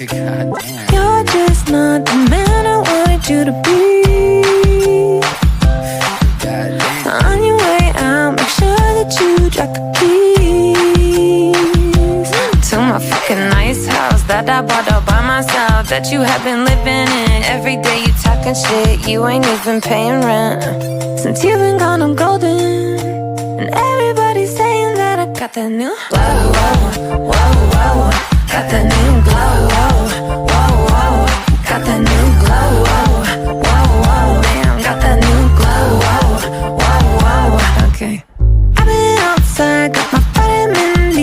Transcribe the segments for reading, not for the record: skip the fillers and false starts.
Goddamn. You're just not the man I wanted you to be. Goddamn. On your way out, make sure that you drop the keys to my fucking nice house that I bought all by myself, that you have been living in. Every day you talking shit, you ain't even paying rent. Since you've been gone, I'm golden, and everybody's saying that I got that new glow, whoa, whoa. Got that new glow, whoa, whoa. Got that new glow, whoa, whoa. Damn, got that new glow, whoa. Okay. I've been outside, got my vitamin D.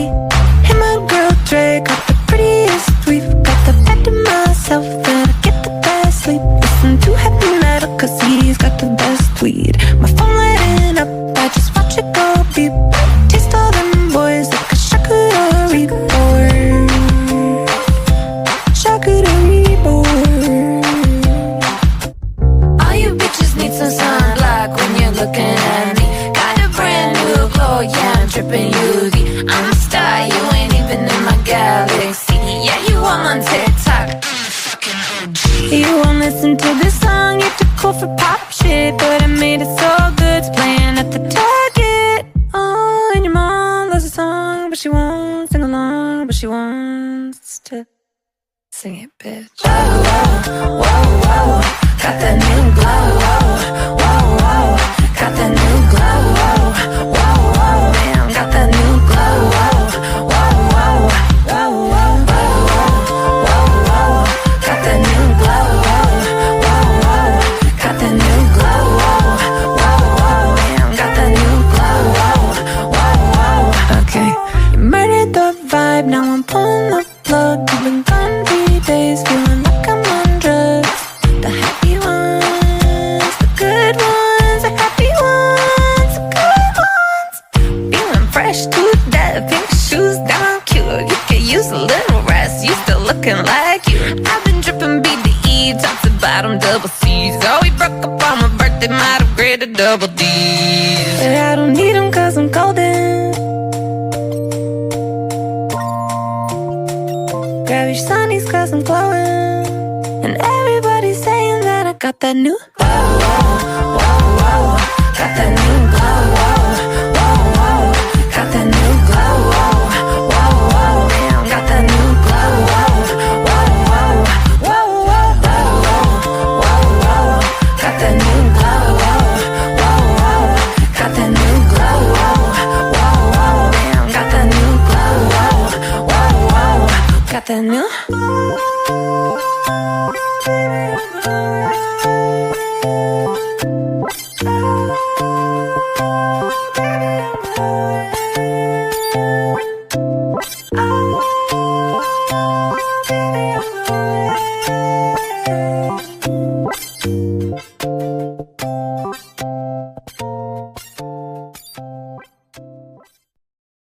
Hey, my girl Dre got the prettiest weave. Got the bed to myself, then I get the best sleep. Listen to heavy metal, cause he's got the best weed. My phone lighting up, I just watch it go beep. Taste all them boys like a charcuterie board. Charcuterie board. All you bitches need some sunblock when you're looking at me. Got a brand new glow, yeah, I'm dripping UV. I'm a star, you ain't even in my galaxy. Yeah, you all on TikTok. You won't listen to this song, you're too cool for pop shit. But I made it so good, it's playing at the Target. Oh, and your mom loves the song, but she won't sing along. But she wants to sing it, bitch. Whoa. Got that new glow, whoa. Got that new glow, whoa. Damn, got that new glow, whoa. Got that new glow, whoa. Got that new glow, whoa. Damn, got that new glow, whoa. Okay, you murdered the vibe, now I'm pulling the plug. You've been gone 3 days, feeling like I'm on drugs. The happy ones, the good ones, the happy ones, the good ones. Feeling fresh to death, pink shoes down cute. You could use a little rest, you still looking like you. I've been dripping BDE, top to bottom, double C's. Oh, we broke up on my birthday, might have graded double D's. But I don't need them cause I'm golden. Grab your sunnies cause I'm glowing, and everybody's saying that I got that new glow, whoa. Got that new glow, whoa. Got that new glow, whoa. Damn, got that new glow, whoa. Got that new glow, whoa. Got that new glow, whoa. Damn, got that new glow, whoa. Got that new